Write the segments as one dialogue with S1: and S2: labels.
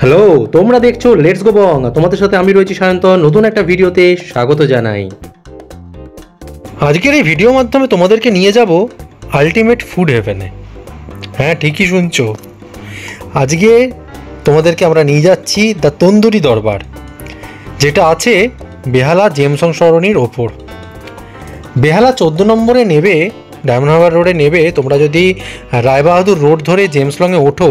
S1: Hello, তোমরা দেখছো let's go বং। তোমাদের সাথে আমি রয়েছি সায়ন্তন। নতুন একটা ভিডিওতে স্বাগত জানাই। আজকের এই ভিডিওর মাধ্যমে তোমাদেরকে নিয়ে যাব আলটিমেট ফুড হেভেনে। হ্যাঁ, ঠিকই শুনছো। আজকে তোমাদেরকে আমরা নিয়ে যাচ্ছি দ্য তন্দুরি দরবার, যেটা আছে বেহালা জেমসং সরণির ওপর। বেহালা 14 নম্বরে নেবে, ডায়মন্ড হারবার রোডে নেবে। তোমরা যদি রায়বাহাদুর রোড ধরে জেমসলংয়ে ওঠো,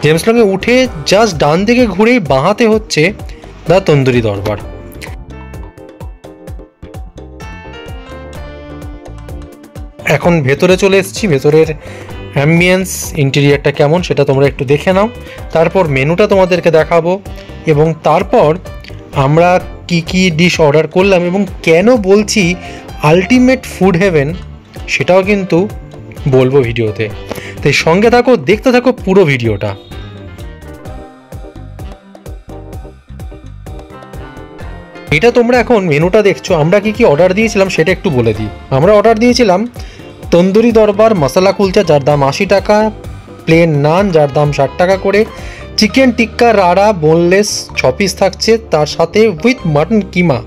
S1: জেমসলংয়ে উঠে জাস্ট ডান দিকে ঘুরেই বাঁহাতে হচ্ছে দ্য তন্দুরি দরবার। এখন ভেতরে চলে এসেছি। ভেতরের অ্যাম্বিয়েন্স, ইন্টেরিয়ারটা কেমন সেটা তোমরা একটু দেখে নাও। তারপর মেনুটা তোমাদেরকে দেখাবো এবং তারপর আমরা কি কি ডিশ অর্ডার করলাম এবং কেন বলছি আলটিমেট ফুড হেভেন সেটাও কিন্তু বলবো ভিডিওতে। তাই সঙ্গে থাকো, দেখতে থাকো পুরো ভিডিওটা। এটা তোমরা এখন মেনুটা দেখছো। আমরা কি কি অর্ডার দিয়েছিলাম সেটা একটু বলে দিই। আমরা অর্ডার দিয়েছিলাম তন্দুরি দরবার মশলা কুলচা, যার দাম 80 টাকা, প্লেন নান যার দাম 60 টাকা করে, chicken tikka rara boneless 6 piece থাকছে, তার সাথে উইথ মাটন কিমা,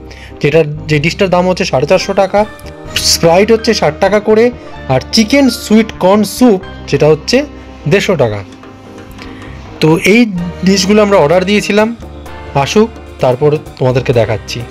S1: যে ডিশটার দাম হচ্ছে 450 টাকা, স্প্রাইট হচ্ছে 60 টাকা করে, আর চিকেন সুইট কর্ন স্যুপ যেটা হচ্ছে 150 টাকা। তো এই ডিশগুলো আমরা অর্ডার দিয়েছিলাম। আসুক, তারপর তোমাদেরকে দেখাচ্ছি।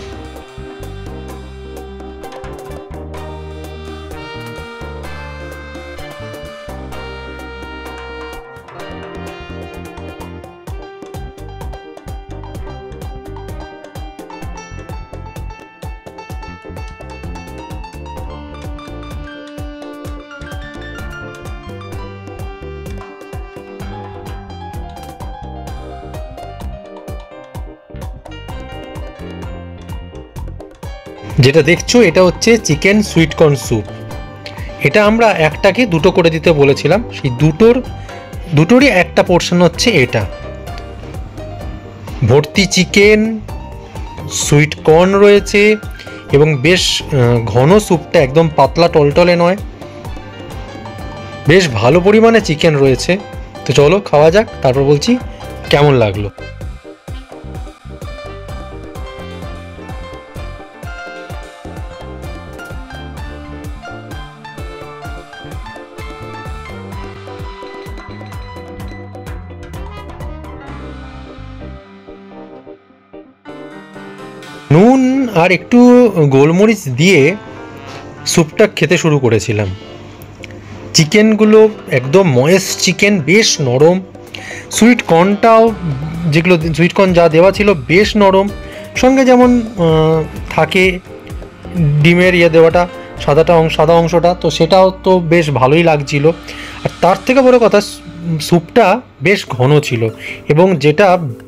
S1: যেটা দেখছো এটা হচ্ছে চিকেন সুইট কর্ন স্যুপ। এটা আমরা একটাকে দুটো করে দিতে বলেছিলাম, সেই দুটোরই একটা পোর্শন হচ্ছে এটা। ভর্তি চিকেন, সুইট কর্ন রয়েছে এবং বেশ ঘন স্যুপটা, একদম পাতলা টলটলে নয়, বেশ ভালো পরিমাণে চিকেন রয়েছে। তো চলো খাওয়া যাক, তারপর বলছি কেমন লাগলো। নুন আর একটু গোলমরিচ দিয়ে স্যুপটা খেতে শুরু করেছিলাম। চিকেনগুলো একদম ময়েস্ট চিকেন, বেশ নরম। সুইট কর্নটাও, যেগুলো সুইট কর্ন যা দেওয়া ছিল বেশ নরম। সঙ্গে যেমন থাকে ডিমের দেওয়াটা, সাদা অংশটা, তো সেটাও তো বেশ ভালোই লাগছিল। আর তার থেকে বড় কথা, স্যুপটা বেশ ঘন ছিল এবং যেটা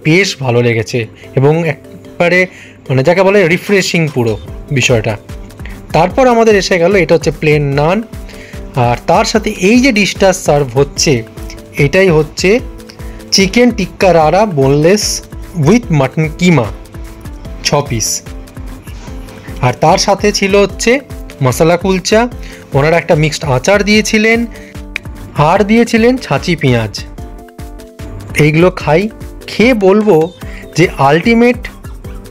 S1: বেশ ভালো লেগেছে এবং একবারে মানে যাকে বলে রিফ্রেশিং পুরো বিষয়টা। তারপর আমাদের এসে গেল, এটা হচ্ছে প্লেন নান, আর তার সাথে এই যে ডিশটা সার্ভ হচ্ছে এটাই হচ্ছে chicken tikka rara boneless with mutton keema 6 piece. আর তার সাথে ছিল হচ্ছে মশলা কুলচা, ওনারা একটা মিক্সড আচার দিয়েছিলেন আর দিয়েছিলেন ছাঁচি পেঁয়াজ। এইগুলো খেয়ে বলবো যে আলটিমেট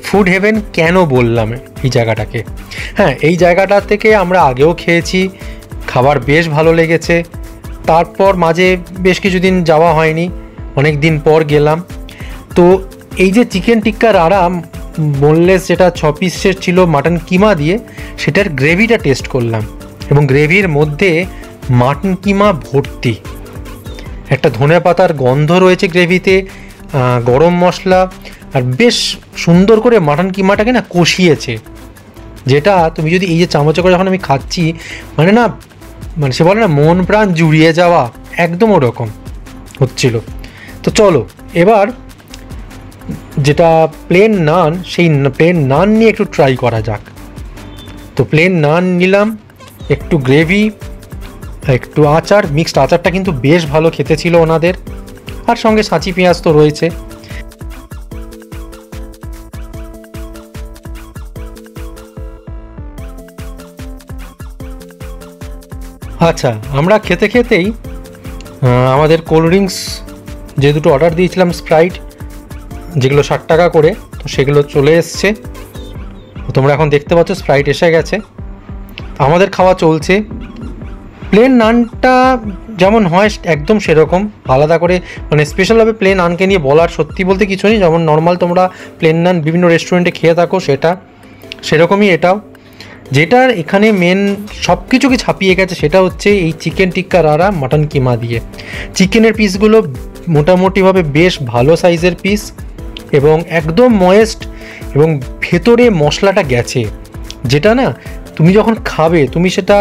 S1: ফুড হেভেন কেন বললাম এই জায়গাটাকে। হ্যাঁ, এই জায়গাটা থেকে আমরা আগেও খেয়েছি, খাবার বেশ ভালো লেগেছে। তারপর মাঝে বেশ কিছুদিন যাওয়া হয়নি, অনেক দিন পর গেলাম। তো এই যে চিকেন টিক্কা রাড়া বোনলেস, যেটা 6 পিসের ছিল মাটন কিমা দিয়ে, সেটার গ্রেভিটা টেস্ট করলাম এবং গ্রেভির মধ্যে মাটন কিমা ভর্তি, একটা ধনে পাতার গন্ধ রয়েছে গ্রেভিতে, গরম মশলা, আর বেশ সুন্দর করে মাটন কিমাটাকে না কষিয়েছে। যেটা তুমি যদি এই যে চামচে করে যখন আমি খাচ্ছি, মানে সে বলে না মন প্রাণ জুড়িয়ে যাওয়া, একদম ওরকম হচ্ছিল। তো চলো এবার যেটা প্লেন নান, সেই প্লেন নান নিয়ে একটু ট্রাই করা যাক। তো প্লেন নান নিলাম, একটু গ্রেভি, একটু আচার, মিক্সড আচারটা কিন্তু বেশ ভালো খেতে ছিল ওনাদের, আর সঙ্গে ছাঁচি পেঁয়াজ তো রয়েছে। আচ্ছা, আমরা খেতে খেতেই আমাদের কোল্ড ড্রিঙ্কস যে দুটো অর্ডার দিয়েছিলাম, স্প্রাইট যেগুলো 60 টাকা করে, তো সেগুলো চলে এসছে। তোমরা এখন দেখতে পাচ্ছ স্প্রাইট এসে গেছে, আমাদের খাওয়া চলছে। প্লেন নানটা যেমন হয় একদম সেরকম, আলাদা করে মানে স্পেশালভাবে প্লেন নানকে নিয়ে বলার সত্যি বলতে কিছু নেই। যেমন নর্মাল তোমরা প্লেন নান বিভিন্ন রেস্টুরেন্টে খেয়ে থাকো সেটা সেরকমই এটাও। যেটার এখানে মেন সব কিছুকে ছাপিয়ে গেছে সেটা হচ্ছে এই চিকেন টিক্কা রারা মাটন কিমা দিয়ে। চিকেনের পিসগুলো মোটামুটিভাবে বেশ ভালো সাইজের পিস এবং একদম ময়েস্ট, এবং ভেতরে মশলাটা গেছে, যেটা না তুমি যখন খাবে তুমি সেটা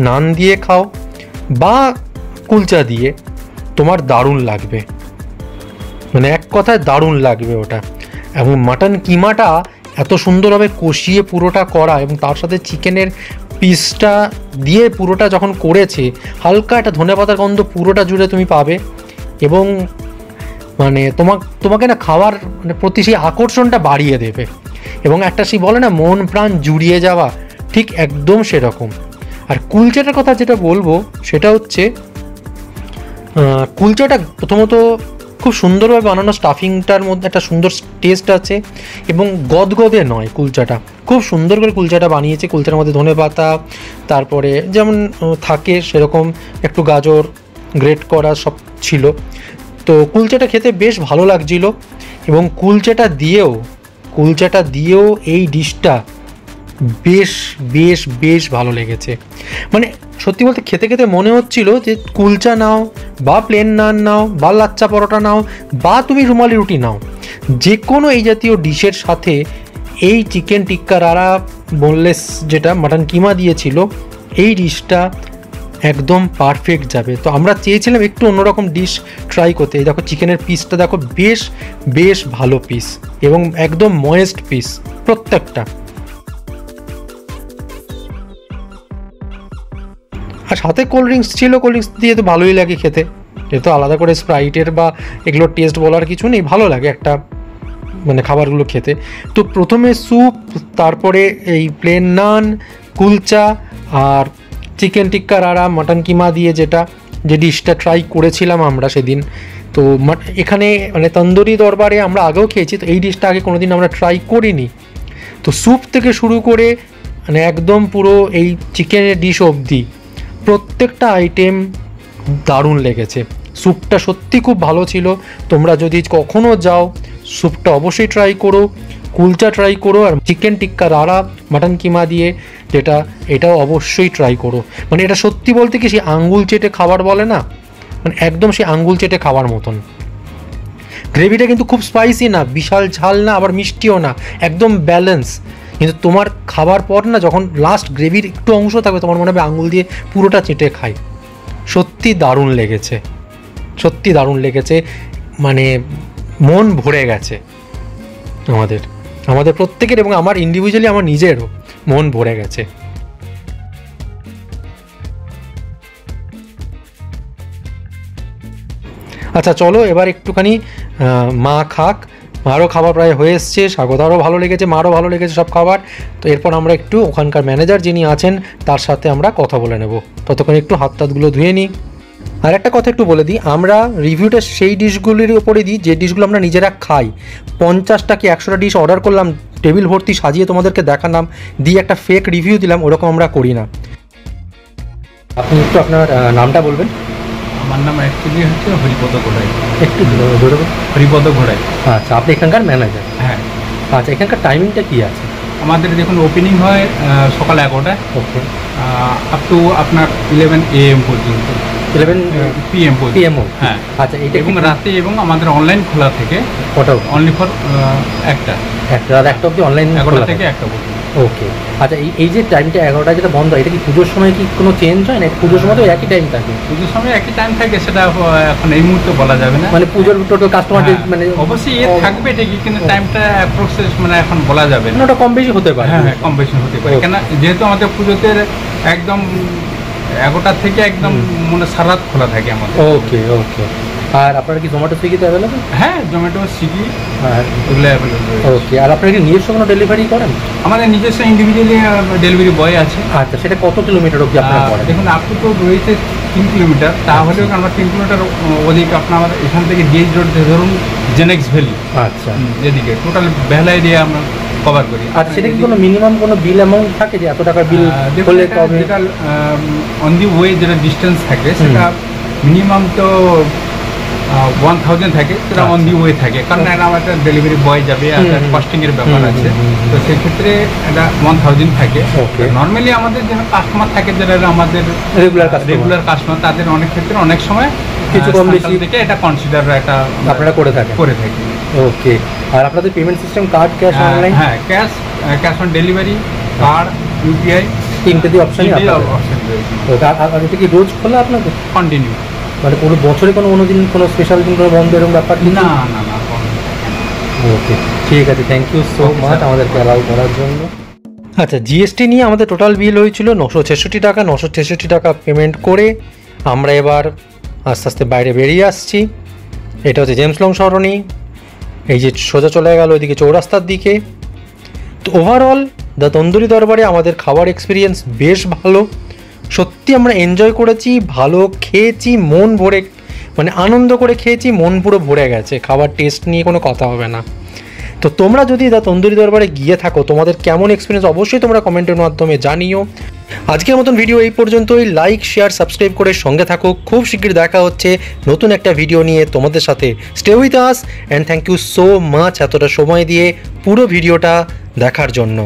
S1: নান দিয়ে খাও বা কুলচা দিয়ে, তোমার দারুণ লাগবে, মানে এক কথায় দারুণ লাগবে ওটা। এবং মাটন কিমাটা এত সুন্দরভাবে কষিয়ে পুরোটা করা, এবং তার সাথে চিকেনের পিসটা দিয়ে পুরোটা যখন করেছে, হালকা একটা ধনেপাতার গন্ধ পুরোটা জুড়ে তুমি পাবে। এবং মানে তোমাকে না খাওয়ার মানে প্রতি সেই আকর্ষণটা বাড়িয়ে দেবে, এবং একটা সেই বলে না মন প্রাণ জুড়িয়ে যাওয়া, ঠিক একদম সেরকম। আর কুলচাটার কথা যেটা বলবো সেটা হচ্ছে কুলচাটা প্রথমত খুব সুন্দরভাবে বানানো, স্টাফিংটার মধ্যে একটা সুন্দর টেস্ট আছে এবং গদগদে নয়, কুলচাটা খুব সুন্দর করে কুলচাটা বানিয়েছে। কুলচার মধ্যে ধনেপাতা, তারপরে যেমন থাকে সেরকম একটু গাজর গ্রেট করা সব ছিল। তো কুলচাটা খেতে বেশ ভালো লাগছিল, এবং কুলচাটা দিয়েও এই ডিশটা বেশ বেশ বেশ ভালো লেগেছে। মানে সত্যি বলতে খেতে খেতে মনে হচ্ছিল যে কুলচা নাও বা প্লেন নান নাও বা লাচ্চা পরোটা নাও বা তুমি রুমালি রুটি নাও, যে কোনো এই জাতীয় ডিশের সাথে এই চিকেন টিক্কা রারা বোনলেস যেটা মাটন কিমা দিয়েছিল, এই ডিশটা একদম পারফেক্ট যাবে। তো আমরা চেয়েছিলাম একটু অন্যরকম ডিশ ট্রাই করতে। এই দেখো চিকেনের পিসটা দেখো, বেশ বেশ ভালো পিস এবং একদম ময়েস্ট পিস প্রত্যেকটা। আর সাথে কোল্ড ড্রিঙ্কস ছিল, কোল্ড ড্রিঙ্কস দিয়ে তো ভালোই লাগে খেতে, এ তো আলাদা করে স্প্রাইটের বা এগুলোর টেস্ট বলার কিছু নেই, ভালো লাগে একটা মানে খাবারগুলো খেতে। তো প্রথমে স্যুপ, তারপরে এই প্লেন নান, কুলচা আর চিকেন টিক্কা রারা মাটন কিমা দিয়ে যে ডিশটা ট্রাই করেছিলাম আমরা সেদিন। তো এখানে মানে তন্দুরি দরবারে আমরা আগেও খেয়েছি, তো এই ডিশটা আগে কোনোদিন আমরা ট্রাই করিনি। তো স্যুপ থেকে শুরু করে মানে একদম পুরো এই চিকেনের ডিশ অবধি প্রত্যেকটা আইটেম দারুণ লেগেছে। স্যুপটা সত্যি খুব ভালো ছিল। তোমরা যদি কখনও যাও স্যুপটা অবশ্যই ট্রাই করো, কুলচা ট্রাই করো, আর চিকেন টিক্কা রারা মাটন কিমা দিয়ে এটাও অবশ্যই ট্রাই করো। মানে এটা সত্যি বলতে কি সেই আঙ্গুল চেটে খাবার বলে না, মানে একদম সেই আঙ্গুল চেটে খাওয়ার মতন। গ্রেভিটা কিন্তু খুব স্পাইসি না, বিশাল ঝাল না, আবার মিষ্টিও না, একদম ব্যালেন্স। কিন্তু তোমার খাবার পর না যখন লাস্ট গ্রেভির একটু অংশ থাকবে, তোমার মনে হবে আঙুল দিয়ে পুরোটা চেটে খাই। সত্যি দারুণ লেগেছে, সত্যি দারুণ লেগেছে, মানে মন ভরে গেছে আমাদের প্রত্যেকের, এবং আমার ইন্ডিভিজুয়ালি আমার নিজেরও মন ভরে গেছে। আচ্ছা চলো এবার একটুখানি মা খাক, মারও খাবার প্রায় হয়ে এসছে, স্বাগতারও ভালো লেগেছে, মারও ভালো লেগেছে সব খাবার। তো এরপর আমরা একটু ওখানকার ম্যানেজার যিনি আছেন তার সাথে আমরা কথা বলে নেব, ততক্ষণ একটু হাত টাতগুলো ধুয়ে নিই। আর একটা কথা একটু বলে দিই, আমরা রিভিউটা সেই ডিশগুলির ওপরে দিই যে ডিশগুলো আমরা নিজেরা খাই। 50টা কি 100টা ডিশ অর্ডার করলাম, টেবিল ভর্তি সাজিয়ে তোমাদেরকে দেখালাম, দিয়ে একটা ফেক রিভিউ দিলাম, ওরকম আমরা করি না। আপনি একটু আপনার নামটা বলবেন?
S2: আমার নাম অ্যাকচুয়ালি হচ্ছে হরিপদ ঘোড়াই।
S1: একটু ধরে
S2: হরিপদ ঘোড়াই।
S1: আচ্ছা, আপনি এখানকার ম্যানেজার?
S2: হ্যাঁ।
S1: আচ্ছা, এখানকার টাইমিংটা কী আছে?
S2: আমাদের দেখুন ওপেনিং হয় সকাল 11টায়,
S1: ওকে,
S2: আপ টু আপনার 11 AM পর্যন্ত,
S1: 11
S2: PM
S1: PM।
S2: হ্যাঁ।
S1: আচ্ছা, এইটা
S2: এবং রাতে, এবং আমাদের অনলাইন খোলা থেকে
S1: কটা?
S2: অনলি ফর একটা
S1: রাত 1টা অবধি অনলাইন
S2: 11টা থেকে 1টা পর্যন্ত।
S1: ওকে। আচ্ছা, এই যে টাইমটা 11টা যেটা বন্ধ হয়, এটা কি পুজোর সময় কি কোনো চেঞ্জ হয় না? পুজোর সময় তো একই টাইম থাকে?
S2: পুজোর সময় একই টাইম থাকে, সেটা এখন এই মুহূর্তে বলা যাবে না।
S1: মানে পুজোর টোটাল কাস্টমার মানে
S2: অবশ্যই থাকবে ঠিকই, কিন্তু টাইমটা অ্যাপ্রক্সিমেট মানে এখন বলা যাবে না।
S1: ওটা কম বেশি হতে পারে।
S2: হ্যাঁ, কম বেশি হতে পারে, কেন যেহেতু আমাদের পুজোতে একদম 11টা থেকে একদম মানে সারা রাত খোলা থাকে আমাদের।
S1: ওকে ওকে। আর আপনারা কি জোম্যাটো সুইগিতে অ্যাভেলেবেল?
S2: হ্যাঁ, জোম্যাটো, সুইগি
S1: আর
S2: এগুলো অ্যাভেলেবল।
S1: ওকে, আর আপনারা কি নিজস্ব কোনো ডেলিভারি করেন?
S2: আমাদের নিজস্ব ইন্ডিভিজুয়ালি ডেলিভারি বয় আছে।
S1: আচ্ছা, সেটা কত কিলোমিটার অবধি আপনারা করেন?
S2: দেখুন, আপনি তো রয়েছে 3 কিলোমিটার, তাহলেও আমরা 3 কিলোমিটার ওদিকে আপনার এখান থেকে ডিএইচ রোড ধরুন জেনেক্স ভ্যালি,
S1: আচ্ছা,
S2: এদিকে টোটাল বেহালা এরিয়া আমরা কভার করি।
S1: আর সেটা কি কোনো মিনিমাম কোনো বিল অ্যামাউন্ট থাকে যে এত টাকার বিল হলে তবে?
S2: যেটা অন দি ওয়ে যেটা ডিস্টেন্স থাকে সেটা মিনিমাম তো 1000 থাকে, সেটা অন দি ওয়ে থাকে, কারণ এটা আমার একটা ডেলিভারি বয় যাবে, একটা কস্টিংয়ের ব্যাপার আছে, তো সেক্ষেত্রে এটা 1000 থাকে। নর্মালি আমাদের যারা কাস্টমার থাকে, যারা আমাদের রেগুলার কাস্টমার, তাদের অনেক ক্ষেত্রে অনেক সময়
S1: কিছু কম বেশি
S2: থেকে এটা কনসিডার একটা
S1: আপনারা করে থাকি। ওকে, আর আপনাদের payment system card, cash, online?
S2: হ্যাঁ, cash on delivery, card, UPI,
S1: তিনটে দিয়ে অপশন রয়েছে। ওকে, আর এটা কি রোজ খোলা আপনাদের?
S2: কন্টিনিউ,
S1: মানে পুরো বছরে কোনো দিন কোনো স্পেশাল দিন কোনো বন্ধ এরকম ব্যাপার?
S2: না।
S1: ওকে, ঠিক আছে, থ্যাংক ইউ সো মাচ আমাদেরকে অ্যালাউ করার জন্য। আচ্ছা, জিএসটি নিয়ে আমাদের টোটাল বিল হয়েছিল 966 টাকা। 966 টাকা পেমেন্ট করে আমরা এবার আস্তে আস্তে বাইরে বেরিয়ে আসছি। এটা হচ্ছে জেমস লং সরণি, এই যে সোজা চলে গেল ওইদিকে চৌরাস্তার দিকে। তো ওভারঅল দ্য তন্দুরি দরবারে আমাদের খাবার এক্সপিরিয়েন্স বেশ ভালো, সত্যি আমরা এনজয় করেছি, ভালো খেয়েছি, মন ভরে, মানে আনন্দ করে খেয়েছি, মন পুরো ভরে গেছে। খাবার টেস্ট নিয়ে কোনো কথা হবে না। তো তোমরা যদি দ্য তন্দুরি দরবারে গিয়ে থাকো, তোমাদের কেমন এক্সপিরিয়েন্স অবশ্যই তোমরা কমেন্টের মাধ্যমে জানিও। আজকের মতন ভিডিও এই পর্যন্তই। লাইক, শেয়ার, সাবস্ক্রাইব করে সঙ্গে থাকো। খুব শীঘ্রই দেখা হচ্ছে নতুন একটা ভিডিও নিয়ে তোমাদের সাথে। Stay with us and thank you so much এতটা সময় দিয়ে পুরো ভিডিওটা দেখার জন্য।